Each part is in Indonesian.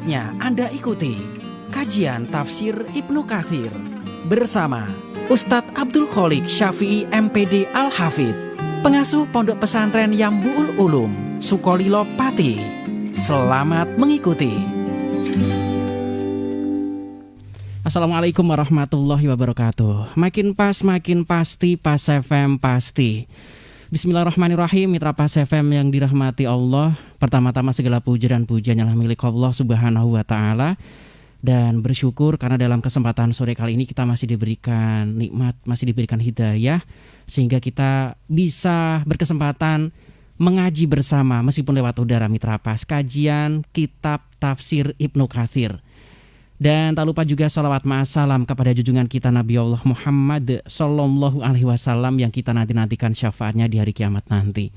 Saatnya Anda ikuti kajian tafsir Ibnu Katsir bersama Ustadz Abdul Khalik Syafi'i MPD Al-Hafidh, pengasuh Pondok Pesantren Yambu'ul Ulum, Sukolilo Pati. Selamat mengikuti. Assalamualaikum warahmatullahi wabarakatuh. Makin pas, makin pasti, Pas FM pasti. Bismillahirrahmanirrahim. Mitra Pas FM yang dirahmati Allah, pertama-tama segala puja dan pujian yang milik Allah Subhanahu wa ta'ala. Dan bersyukur karena dalam kesempatan sore kali ini kita masih diberikan nikmat, masih diberikan hidayah, sehingga kita bisa berkesempatan mengaji bersama meskipun lewat udara Mitra Pas, kajian kitab tafsir Ibnu Katsir. Dan tak lupa juga salawat ma'assalam kepada junjungan kita Nabi Allah Muhammad Sallallahu Alaihi Wasallam yang kita nantikan syafaatnya di hari kiamat nanti.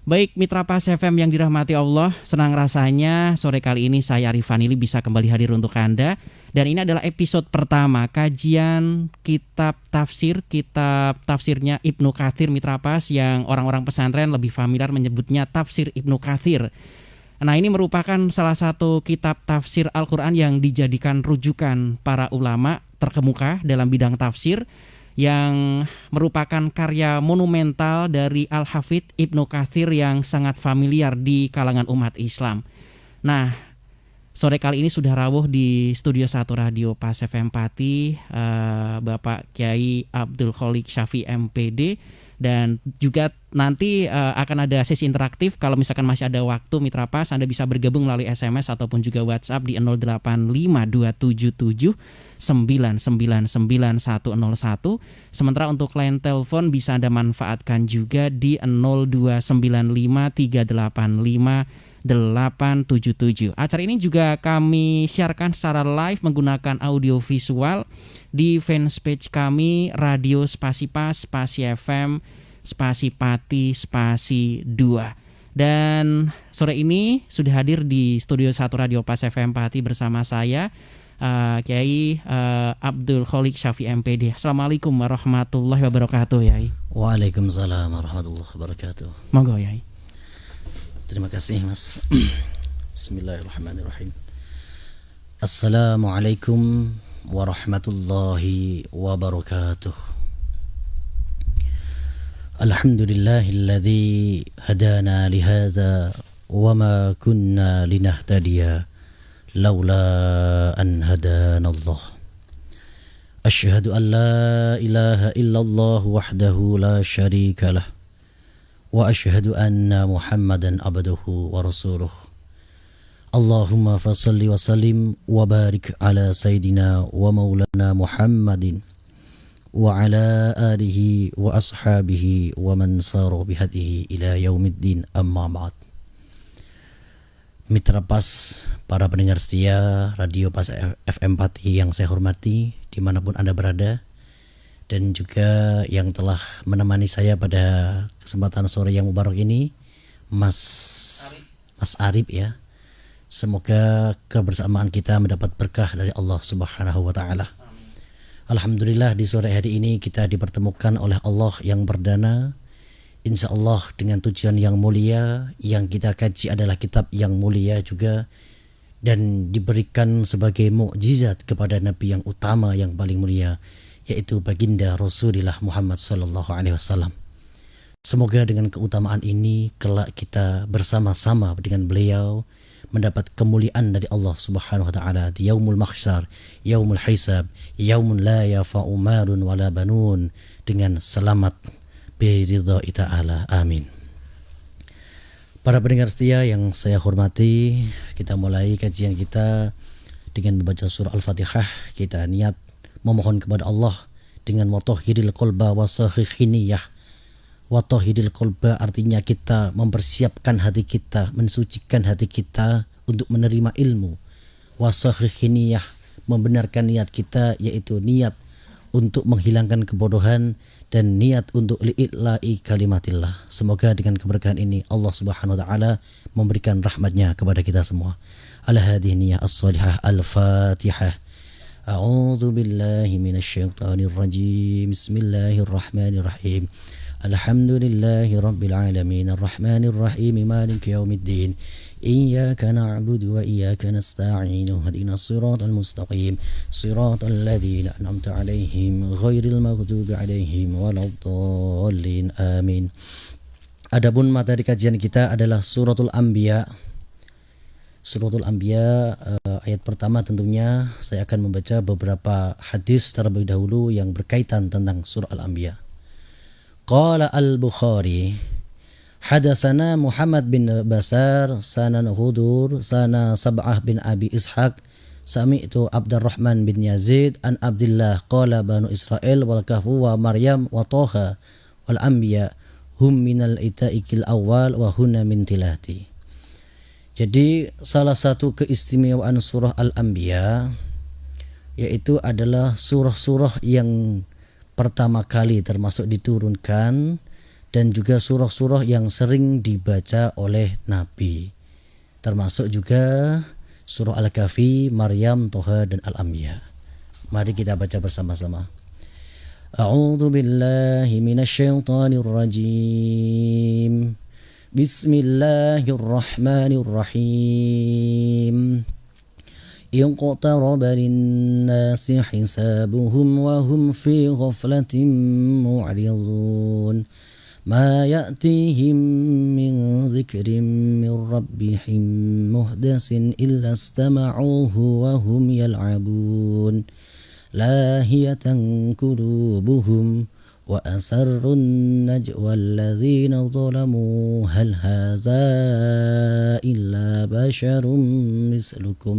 Baik Mitra Pas FM yang dirahmati Allah, senang rasanya sore kali ini saya Arif Fanili bisa kembali hadir untuk Anda. Dan ini adalah episode pertama kajian kitab tafsirnya Ibnu Katsir Mitra Pas, yang orang-orang pesantren lebih familiar menyebutnya tafsir Ibnu Katsir. Nah, ini merupakan salah satu kitab tafsir Al-Quran yang dijadikan rujukan para ulama terkemuka dalam bidang tafsir, yang merupakan karya monumental dari Al-Hafidh Ibnu Katsir yang sangat familiar di kalangan umat Islam. Nah, sore kali ini sudah rawuh di Studio 1 Radio Pas FM Pati, Bapak Kiai Abdul Khalik Syafi'i MPD. Dan juga nanti akan ada sesi interaktif. Kalau misalkan masih ada waktu Mitra Pas, Anda bisa bergabung melalui SMS ataupun juga WhatsApp di 085277999101. Sementara untuk line telepon bisa Anda manfaatkan juga di 0295385 877. Acara ini juga kami siarkan secara live menggunakan audio visual di fanspage kami Radio Spasi Pas, Spasi FM, Spasi Pati, Spasi 2. Dan sore ini sudah hadir di Studio 1 Radio Pas FM Pati bersama saya Kiai Abdul Khalik Syafi'i MPD. Assalamualaikum warahmatullahi wabarakatuh, Yai. Waalaikumsalam warahmatullahi wabarakatuh. Monggo, Yai. Terima kasih, Mas. Bismillahirrahmanirrahim. Assalamualaikum warahmatullahi wabarakatuh. Alhamdulillahilladzi hadana lihadza wa ma kunna linahtadiya laula an hadanallah. Asyhadu an la ilaha illallah wahdahu la syarika lah wa asyhadu anna Muhammadan abduhu wa rasuluh. Allahumma fasalli wa sallim wa barik ala Sayyidina wa maulana Muhammadin wa ala alihi wa ashabihi wa man sara bihadihi ila yaumiddin, amma ba'd. Mitra Pas, para pendengar setia Radio Pas FM Pati yang saya hormati dimanapun Anda berada, dan juga yang telah menemani saya pada kesempatan sore yang mubarak ini, Mas Arif ya. Semoga kebersamaan kita mendapat berkah dari Allah Subhanahu wa ta'ala. Alhamdulillah, di sore hari ini kita dipertemukan oleh Allah yang berdana, insya Allah dengan tujuan yang mulia. Yang kita kaji adalah kitab yang mulia juga, dan diberikan sebagai mukjizat kepada Nabi yang utama yang paling mulia, yaitu baginda Rasulullah Muhammad sallallahu alaihi wasallam. Semoga dengan keutamaan ini kelak kita bersama-sama dengan beliau mendapat kemuliaan dari Allah Subhanahu wa taala di yaumul mahsyar, yaumul hisab, yaumun la yafa'u malun wala banun, dengan selamat biridha'i ta'ala. Amin. Para pendengar setia yang saya hormati, kita mulai kajian kita dengan membaca surah Al-Fatihah. Kita niat memohon kepada Allah dengan watahhiril qalba wa sahihiniyyah. Watahhiril qalba artinya kita mempersiapkan hati kita, mensucikan hati kita untuk menerima ilmu. Wa sahihiniyyah, membenarkan niat kita, yaitu niat untuk menghilangkan kebodohan dan niat untuk li'ila'i kalimatillah. Semoga dengan keberkahan ini Allah Subhanahu wa ta'ala memberikan rahmatnya kepada kita semua. Al-hadiniyah as-salihah. Al-Fatihah. A'udzu billahi minasyaitonir rajim. Bismillahirrahmanirrahim. Alhamdulillahi rabbil alamin, arrahmanir rahim, maliki yaumiddin. إياك نعبد وإياك نستعين اهدنا الصراط المستقيم صراط الذين أنعمت عليهم غير المغضوب عليهم ولا الضالين آمين. Adapun materi kajian kita adalah Suratul Anbiya. Suratul Anbiya ayat pertama tentunya saya akan membaca beberapa hadis terlebih dahulu yang berkaitan tentang surah Al-Anbiya. Qala Al-Bukhari Hadatsana Muhammad bin Basar sana Hudur sana Sab'ah bin Abi Ishaq sami'tu Abdurrahman bin Yazid an Abdullah qala Banu Israel wal Kahfu wa Maryam wa Toha wal Anbiya hum minal itaikil awal wa huna min tilati. Jadi salah satu keistimewaan surah Al-Anbiya yaitu adalah surah-surah yang pertama kali termasuk diturunkan dan juga surah-surah yang sering dibaca oleh Nabi. Termasuk juga surah Al-Kahfi, Maryam, Toha dan Al-Anbiya. Mari kita baca bersama-sama. أعوذ بالله من الشيطان الرجيم بسم الله الرحمن الرحيم اقترب للناس حسابهم وهم في غفلة معرضون ما يأتيهم من ذكر من ربهم محدث إلا استمعوه وهم يلعبون لاهية قلوبهم وأسروا النجوى الذين ظلموا هل هذا إلا بشر مثلكم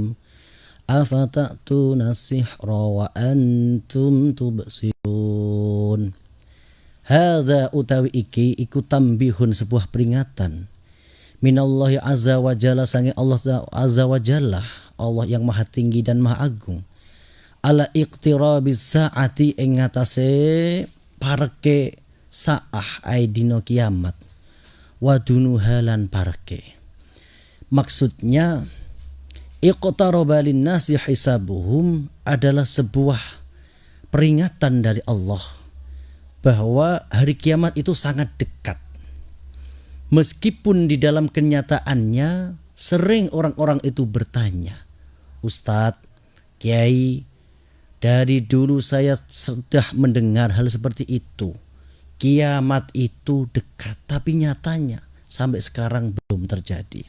أفتأتون السحر وأنتم تبصرون. Hadza utawi iki iku tambihun sebuah peringatan minallahi azza wa jalla sange Allah azza wa jalla, Allah yang maha tinggi dan maha agung, ala iqtirabis saati ing ngatasé pareke saah ai dina kiamat wa dunuhalan pareke. Maksudnya iqtaraba linnasi hisabuhum adalah sebuah peringatan dari Allah bahwa hari kiamat itu sangat dekat. Meskipun di dalam kenyataannya sering orang-orang itu bertanya, Ustadz, Kiai, dari dulu saya sudah mendengar hal seperti itu. Kiamat itu dekat, tapi nyatanya sampai sekarang belum terjadi.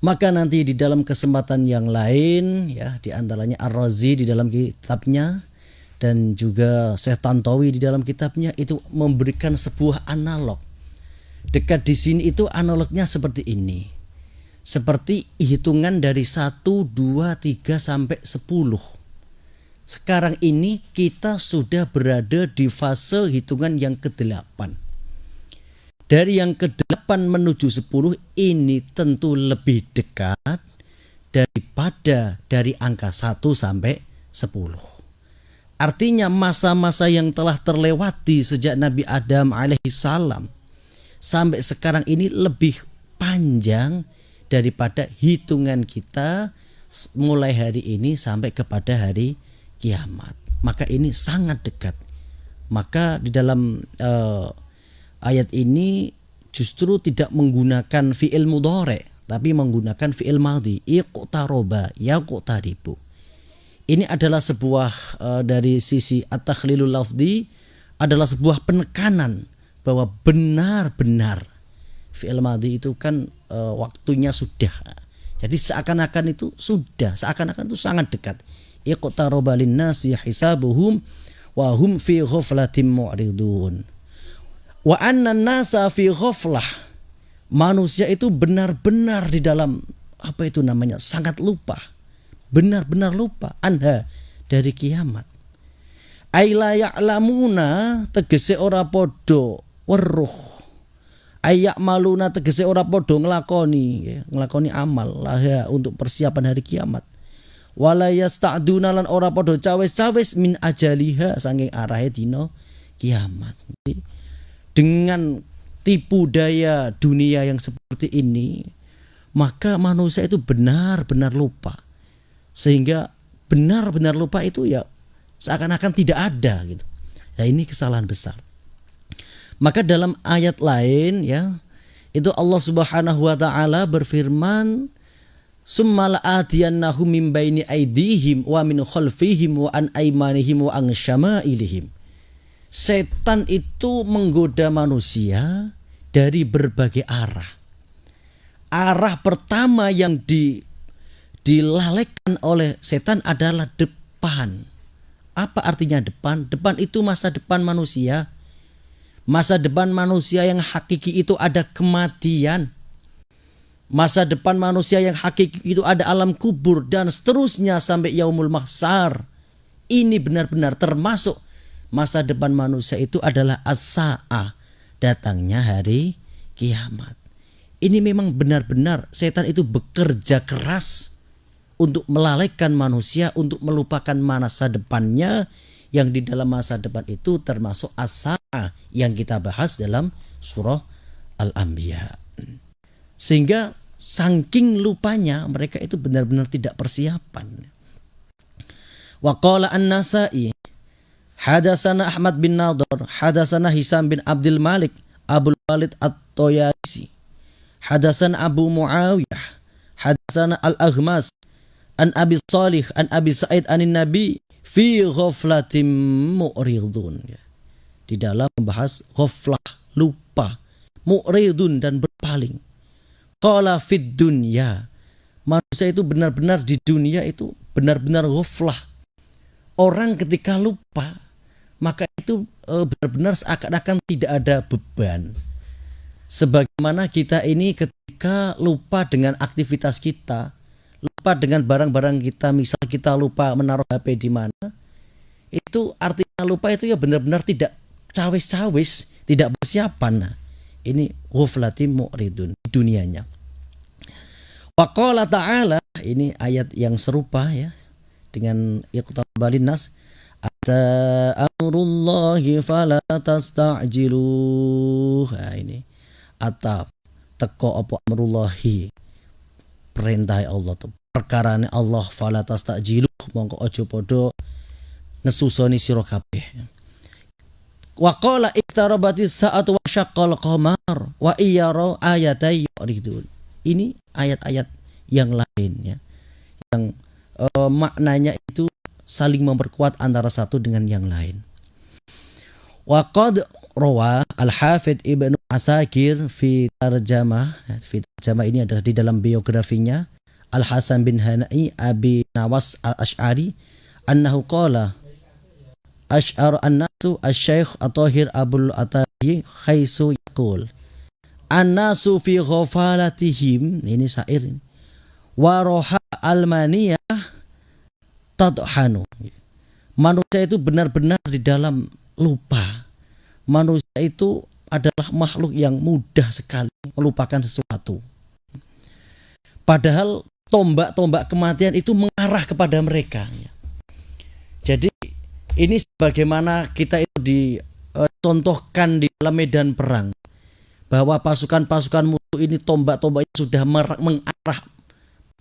Maka nanti di dalam kesempatan yang lain, ya, di antaranya Ar-Razi di dalam kitabnya dan juga Syekh Tantawi di dalam kitabnya itu memberikan sebuah analog. Dekat di sini itu analognya seperti ini. Seperti hitungan dari 1, 2, 3 sampai 10. Sekarang ini kita sudah berada di fase hitungan yang ke-8. Dari yang ke-8 menuju 10 ini tentu lebih dekat daripada dari angka 1 sampai 10. Artinya masa-masa yang telah terlewati sejak Nabi Adam alaihissalam sampai sekarang ini lebih panjang daripada hitungan kita mulai hari ini sampai kepada hari kiamat. Maka ini sangat dekat. Maka di dalam ayat ini justru tidak menggunakan fi'il mudhari tapi menggunakan fi'il madhi, iqtaroba yaqtaribu. Ini adalah sebuah dari sisi at-takhlilul lafzi adalah sebuah penekanan bahwa benar-benar fi'il madhi itu kan waktunya sudah. Jadi seakan-akan itu sudah, seakan-akan itu sangat dekat. Iqtaraba linnasi hisabuhum wa hum fi ghaflatin mu'ridun. Wa anna nasa fi ghaflah. Manusia itu benar-benar di dalam apa itu namanya? Sangat lupa. Benar-benar lupa anha dari kiamat. Aila ya'lamuna tegese ora podo weruh. Ayak maluna tegese ora podo nglakoni amal lah untuk persiapan hari kiamat. Wala yasta'duna lan ora podo cawes-cawes min ajaliha saking arahe dina kiamat. Dengan tipu daya dunia yang seperti ini, maka manusia itu benar-benar lupa. Sehingga benar-benar lupa itu ya seakan-akan tidak ada gitu. Ya ini kesalahan besar. Maka dalam ayat lain ya itu Allah Subhanahu wa taala berfirman, "Summa la'atiyannahum min baini aydihim wa min khalfihim wa an aymanihim wa an syama'ilihim." Setan itu menggoda manusia dari berbagai arah. Arah pertama yang dilalaikan oleh setan adalah depan. Apa artinya depan? Depan itu masa depan manusia. Masa depan manusia yang hakiki itu ada kematian. Masa depan manusia yang hakiki itu ada alam kubur dan seterusnya sampai yaumul mahsyar. Ini benar-benar termasuk masa depan manusia itu adalah as-sa'ah, datangnya hari kiamat. Ini memang benar-benar setan itu bekerja keras untuk melalaikan manusia, untuk melupakan masa depannya, yang di dalam masa depan itu termasuk as-sa'ah yang kita bahas dalam surah Al-Anbiya. Sehingga saking lupanya mereka itu benar-benar tidak persiapan. Wa qala an-Nasa'i hadasana Ahmad bin Nadhr, hadasana Hisam bin Abdul Malik, Abul Walid At-Toyalisi, hadasana Abu Muawiyah, hadasana Al-Aghmas, an Abi Salih, an Abi Sa'id anin Nabi fi ghaflatin mu'ridun. Di dalam membahas ghaflah, lupa, mu'ridun dan berpaling. Qala fid dunya, manusia itu benar-benar di dunia itu benar-benar ghaflah. Orang ketika lupa, maka itu benar-benar seakan-akan tidak ada beban. Sebagaimana kita ini ketika lupa dengan aktivitas kita, lupa dengan barang-barang kita, misal kita lupa menaruh HP di mana, itu artinya lupa itu ya benar-benar tidak cawis-cawis, tidak persiapan. Nah, ini ghaflatin mu'ridun di dunianya. Wa qala ta'ala, ini ayat yang serupa ya dengan iqtabalin nas, ata amrullahi fala tasta'jiluh. Nah, ini ata teko apa amrullahi, perintah Allah tuh, perkarane Allah, fala tasta'jiluh, mongko aja padha ngesusoni sira kabeh. Wa qala iktarabatis sa'atu wa syaqqal qamar wa iyara ayatay yuridun. Ini ayat-ayat yang lain ya, yang maknanya itu saling memperkuat antara satu dengan yang lain. Wa qad rawa Al-Hafidz Ibnu Asakir fi tarjamah, ini adalah di dalam biografinya Al-Hasan bin Hanai Abi Nawas Al-Ash'ari, annahu qala asy'ar an-nasu asy-syaikh At-Thahir Abul Atayi khaisu yaqul an-nasu fi ghafalatihim, ini syair, wa roha almaniyah tadhanu. Manusia itu benar-benar di dalam lupa. Manusia itu adalah makhluk yang mudah sekali melupakan sesuatu. Padahal tombak-tombak kematian itu mengarah kepada mereka. Jadi ini sebagaimana kita itu dicontohkan di dalam medan perang, bahwa pasukan-pasukan musuh ini tombak-tombaknya sudah mengarah,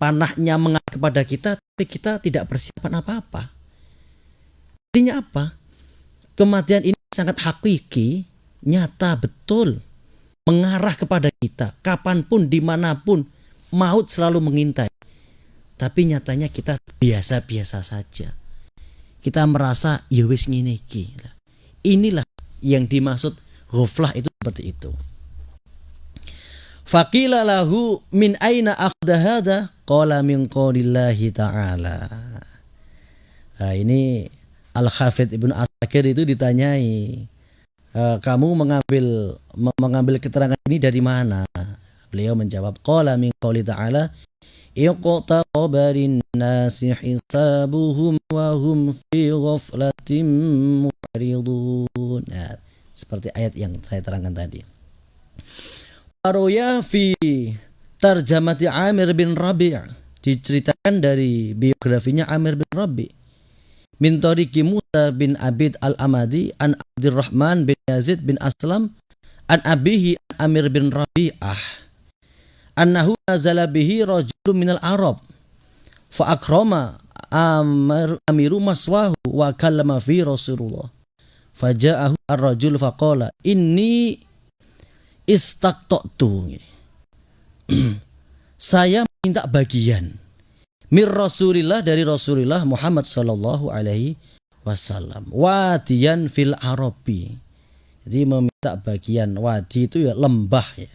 panahnya mengarah kepada kita, tapi kita tidak persiapan apa-apa. Artinya apa? Kematian ini sangat hakiki, nyata betul, mengarah kepada kita. Kapanpun, dimanapun, maut selalu mengintai. Tapi nyatanya kita biasa-biasa saja. Kita merasa ya wis ngene iki. Inilah yang dimaksud ghaflah itu seperti itu. Faqila lahu min aina akhadha hadha? Qala min qaulillahi ta'ala. Nah, ini Al-Hafidz Ibnu Asakir itu ditanyai, kamu mengambil keterangan ini dari mana? Beliau menjawab, qala min qouli ta'ala iqtaqabarin nasi hisabuhum wa hum fi ghaflatin mu'ridun. Nah, seperti ayat yang saya terangkan tadi. Waroya fi tarjamati Amir bin Rabi', diceritakan dari biografinya Amir bin Rabi', min tariqi Musa bin Abid al-Amadi an Abdurrahman bin Yazid bin Aslam an abihi an Amir bin Rabi'ah annahu nazala bihi rajulun minal Arab fa akrama amiru maswahu wa kallama fi Rasulullah faja'ahu ar-rajul faqala inni istaqta'tu. Saya minta bagian mir Rasulillah, dari Rasulullah Muhammad sallallahu alaihi wasallam, wadiyan fil Arabi. Jadi meminta bagian, wadi itu ya lembah ya,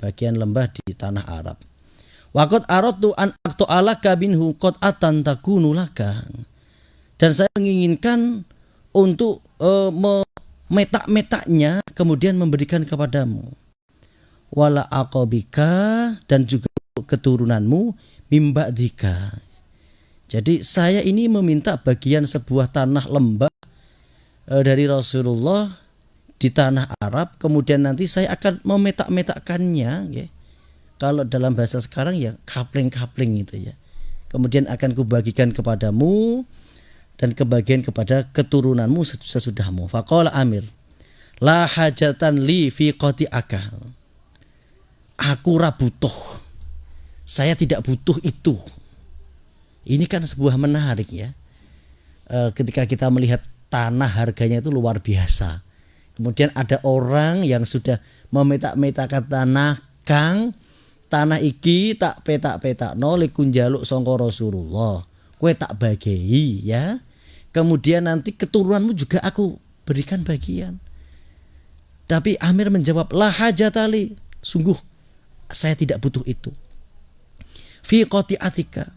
bagian lembah di tanah Arab. Waqad aradtu an aqta'alaka binhu qat'atan takunu laka. Dan saya menginginkan untuk metak-metaknya kemudian memberikan kepadamu. Wala aqabika, dan juga keturunanmu mimba'dika. Jadi saya ini meminta bagian sebuah tanah lembah dari Rasulullah di tanah Arab, kemudian nanti saya akan memetak-metakkannya ya. Kalau dalam bahasa sekarang ya kapling-kapling gitu ya. Kemudian akan kubagikan kepadamu dan kebagian kepada keturunanmu sesudahmu. Faqala Amir, la hajatan li fi qati'aka. Aku ra butuh. Saya tidak butuh itu. Ini kan sebuah menarik ya. Ketika kita melihat tanah harganya itu luar biasa. Kemudian ada orang yang sudah memetak-metakkan tanah, Kang, tanah iki tak petak-petakno likun jaluk sangka Rasulullah. Kowe tak bagihi ya. Kemudian nanti keturunanmu juga aku berikan bagian. Tapi Amir menjawab, la hajatali, sungguh saya tidak butuh itu. Fi qati'atika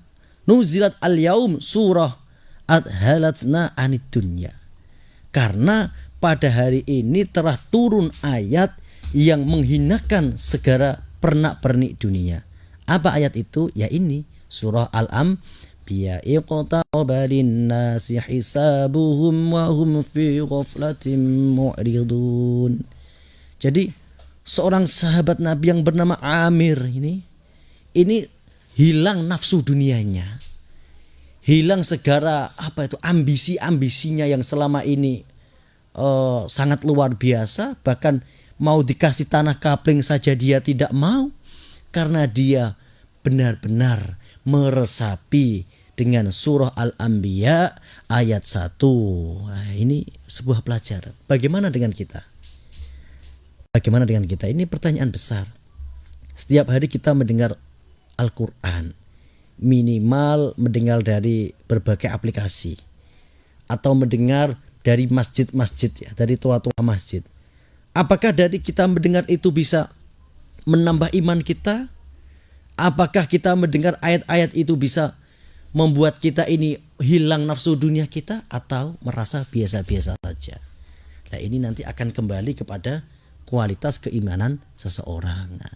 nuzilat al-yaum surah adhalatna anid dunya. Karena pada hari ini telah turun ayat yang menghinakan segala pernak-pernik dunia. Apa ayat itu? Ya ini surah Al-Anbiya. Iqtaraba lin-nasi hisabuhum wa hum fi ghaflatin mu'ridun. Jadi seorang sahabat Nabi yang bernama Amir ini hilang nafsu dunianya. Hilang segala ambisi-ambisinya yang selama ini sangat luar biasa. Bahkan mau dikasih tanah kapling saja dia tidak mau, karena dia benar-benar meresapi dengan surah Al-Anbiya ayat 1. Nah, ini sebuah pelajaran. Bagaimana dengan kita? Bagaimana dengan kita? Ini pertanyaan besar. Setiap hari kita mendengar Al-Quran, minimal mendengar dari berbagai aplikasi, atau mendengar dari masjid-masjid ya, dari tua-tua masjid. Apakah dari kita mendengar itu bisa menambah iman kita? Apakah kita mendengar ayat-ayat itu bisa membuat kita ini hilang nafsu dunia kita, atau merasa biasa-biasa saja? Nah, ini nanti akan kembali kepada kualitas keimanan seseorang. Nah,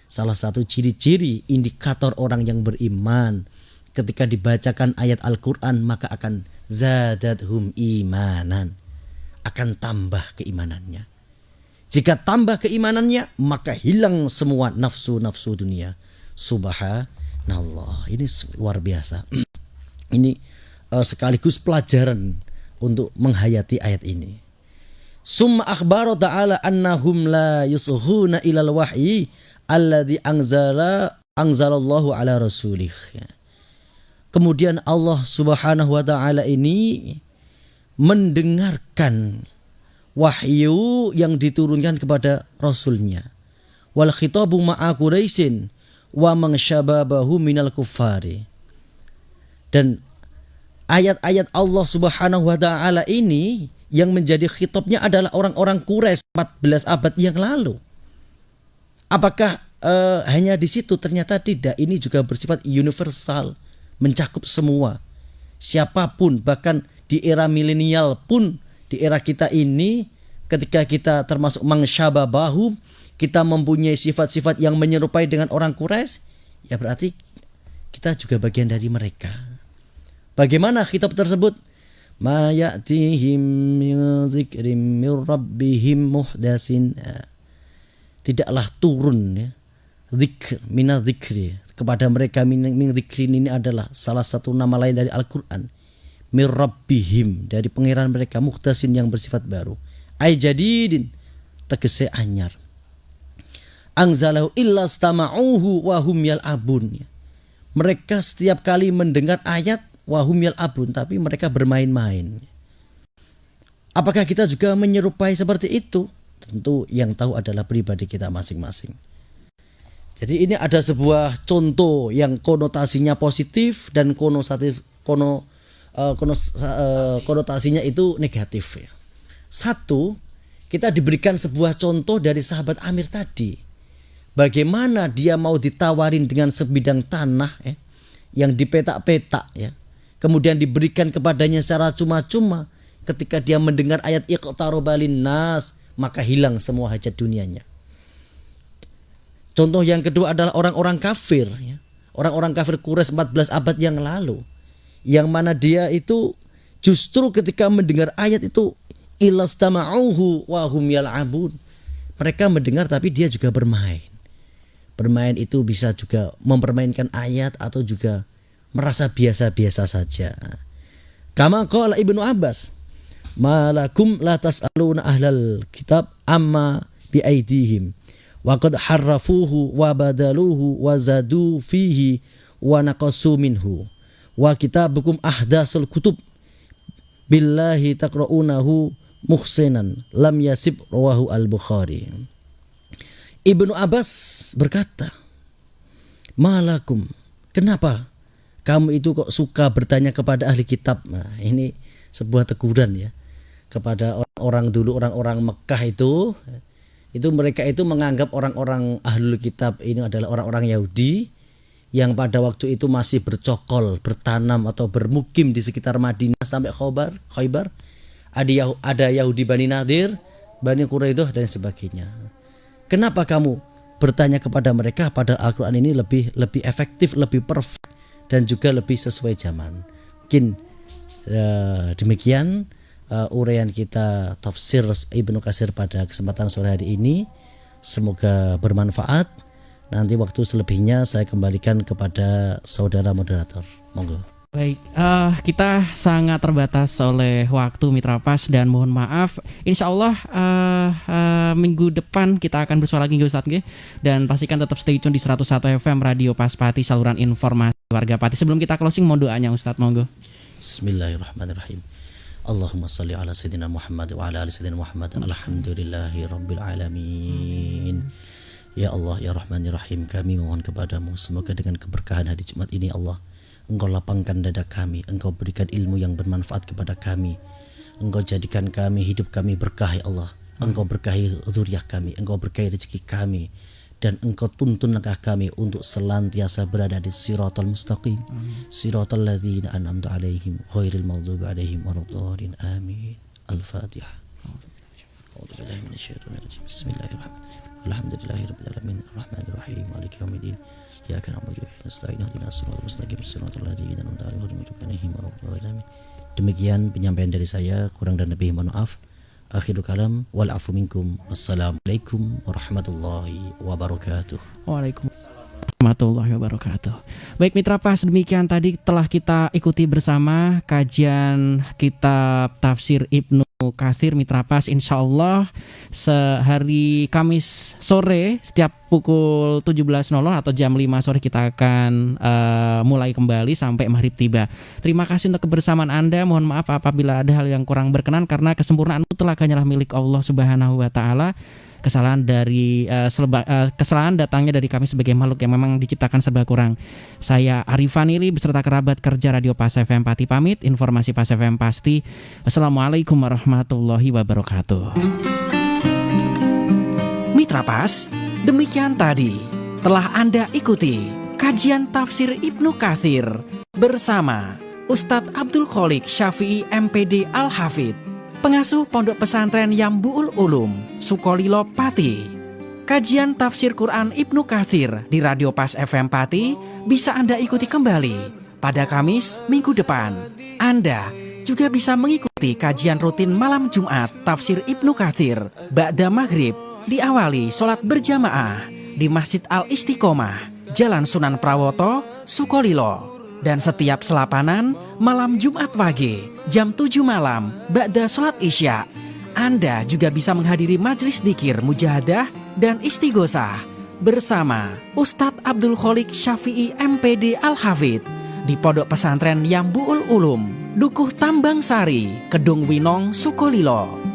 salah satu ciri-ciri indikator orang yang beriman ketika dibacakan ayat Al-Quran, maka akan zadathum imanan, akan tambah keimanannya. Jika tambah keimanannya, maka hilang semua nafsu-nafsu dunia. Subhanallah, ini luar biasa. Ini sekaligus pelajaran untuk menghayati ayat ini. Summa akhbara ta'ala annahum la yusuhuna ilal wahyi alladhi anzalallahu ala rasulih. Kemudian Allah subhanahu wa ta'ala ini mendengarkan wahyu yang diturunkan kepada Rasulnya. Wal khitabu ma'a Quraisyin wa man syababahu minal kuffari. Dan ayat-ayat Allah subhanahu wa ta'ala ini yang menjadi khitabnya adalah orang-orang Quraisy 14 abad yang lalu. Apakah hanya di situ? Ternyata tidak. Ini juga bersifat universal, mencakup semua. Siapapun, bahkan di era milenial pun, di era kita ini, ketika kita termasuk mangsyababahum, kita mempunyai sifat-sifat yang menyerupai dengan orang Quraisy, ya berarti kita juga bagian dari mereka. Bagaimana khitab tersebut? Ma ya'tihim min dzikrim min rabbihim muhdatsin. Tidaklah turun ya, dzikr minadz dzikri, kepada mereka. Min dzikrin ini adalah salah satu nama lain dari Al-Quran. Mir rabbihim, dari pangeran mereka, muhdatsin yang bersifat baru. Ai jadidin, tegese anyar. Anzalahu illa stama'uhu wa hum yal'abun. Mereka setiap kali mendengar ayat wahum yal'abun, tapi mereka bermain-main. Apakah kita juga menyerupai seperti itu? tentu yang tahu adalah pribadi kita masing-masing. Jadi ini ada sebuah contoh yang konotasinya positif dan konotasinya itu negatif ya. Satu, kita diberikan sebuah contoh dari sahabat Amir tadi. Bagaimana dia mau ditawarin dengan sebidang tanah yang dipetak-petak ya. Kemudian diberikan kepadanya secara cuma-cuma. Ketika dia mendengar ayat iqtaraba linnas, maka hilang semua hajat dunianya. Contoh yang kedua adalah orang-orang kafir ya. Orang-orang kafir Quraisy 14 abad yang lalu. Yang mana dia itu justru ketika mendengar ayat itu ilastama'uhu wa hum yal'abun. Mereka mendengar tapi dia juga bermain. Bermain itu bisa juga mempermainkan ayat atau juga merasa biasa-biasa saja. Kama qala Ibnu Abbas, "Malakum la tas'aluna ahlal kitab amma biaidihim wa qad harrafuhu wa badaluhu wa zadu fihi wa naqasu minhu wa kitabukum ahdasul kutub billahi taqra'unahu muhsinan lam yasib rawahu al-Bukhari." Ibnu Abbas berkata, "Malakum, kenapa kamu itu kok suka bertanya kepada ahli kitab?" Nah, ini sebuah teguran ya kepada orang-orang dulu, orang-orang Mekah itu mereka itu menganggap orang-orang ahlul kitab ini adalah orang-orang Yahudi yang pada waktu itu masih bercokol, bertanam atau bermukim di sekitar Madinah sampai Khaybar. Ada Yahudi Bani Nadir, Bani Quraidah dan sebagainya. Kenapa kamu bertanya kepada mereka, padahal Al-Quran ini lebih efektif, lebih perfect dan juga lebih sesuai zaman. Mungkin demikian uraian kita tafsir Ibnu Katsir pada kesempatan sore hari ini. Semoga bermanfaat. Nanti waktu selebihnya saya kembalikan kepada saudara moderator. Monggo. Baik, kita sangat terbatas oleh waktu Mitra Pas dan mohon maaf. Insya Allah minggu depan kita akan bersuara lagi Ustaz nggih. Dan pastikan tetap stay tune di 101 FM Radio Pas Pati, saluran informasi warga Pati. Sebelum kita closing, mohon doanya Ustaz, monggo. Bismillahirrahmanirrahim. Allahumma salli ala sayyidina Muhammad wa ala ali sayyidina Muhammad. Alhamdulillahi rabbil alamin. Ya Allah, ya Rahman, ya Rahim, kami mohon kepadamu semoga dengan keberkahan hari Jumat ini Allah, Engkau lapangkan dada kami, Engkau berikan ilmu yang bermanfaat kepada kami, Engkau jadikan kami, hidup kami berkah ya Allah. Engkau berkahi zuriat kami, Engkau berkahi rezeki kami, dan Engkau tuntun langkah kami untuk senantiasa berada di siratal mustaqim, siratal ladzina an'amta alaihim ghairil maghdubi alaihim waladdallin. Amin. Al-Fatihah. A'udzubillahi minasyaitonir rajim. Bismillahirrahmanirrahim. Alhamdulillahirabbil alamin arrahmanir rahim maliki yaumiddin. Iyyaka na'budu wa iyyaka nasta'in ihdinas siratal mustaqim siratal ladzina an'amta alaihim ghairil maghdubi. Demikian penyampaian dari saya, kurang dan lebih mohon maaf. Akhirul kalam wal afu minkum. Wassalamualaikum warahmatullahi wabarakatuh. Waalaikumsalam warahmatullahi wabarakatuh. Baik Mitra Pas, demikian tadi telah kita ikuti bersama kajian kitab tafsir Ibnu Katsir Mitra Pas. Insya Allah sehari Kamis sore setiap pukul 17.00 atau jam 5 sore kita akan mulai kembali sampai maghrib tiba. Terima kasih untuk kebersamaan Anda. Mohon maaf apabila ada hal yang kurang berkenan, karena kesempurnaan mutlak hanyalah milik Allah Subhanahu wa taala. Kesalahan datangnya dari kami sebagai makhluk yang memang diciptakan serba kurang. Saya Arifanili beserta kerabat kerja Radio Pas FM Pati pamit. Informasi Pas FM pasti. Wassalamualaikum warahmatullahi wabarakatuh. Mitra Pas, demikian tadi telah Anda ikuti kajian tafsir Ibnu Katsir bersama Ustadz Abdul Kholik Syafi'i MPD Al-Hafidh, pengasuh Pondok Pesantren Yambu'ul Ulum, Sukolilo Pati. Kajian tafsir Quran Ibnu Katsir di Radio Pas FM Pati bisa Anda ikuti kembali pada Kamis minggu depan. Anda juga bisa mengikuti kajian rutin malam Jumat tafsir Ibnu Katsir ba'da maghrib, diawali sholat berjamaah di Masjid Al-Istiqomah, Jalan Sunan Prawoto, Sukolilo. Dan setiap selapanan malam Jumat Wage jam 7 malam ba'da sholat Isya. Anda juga bisa menghadiri majelis dzikir mujahadah dan istighosah bersama Ustadz Abdul Kholik Syafi'i MPD Al-Hafidh di Pondok Pesantren Yambu'ul Ulum, Dukuh Tambang Sari, Kedung Winong, Sukolilo.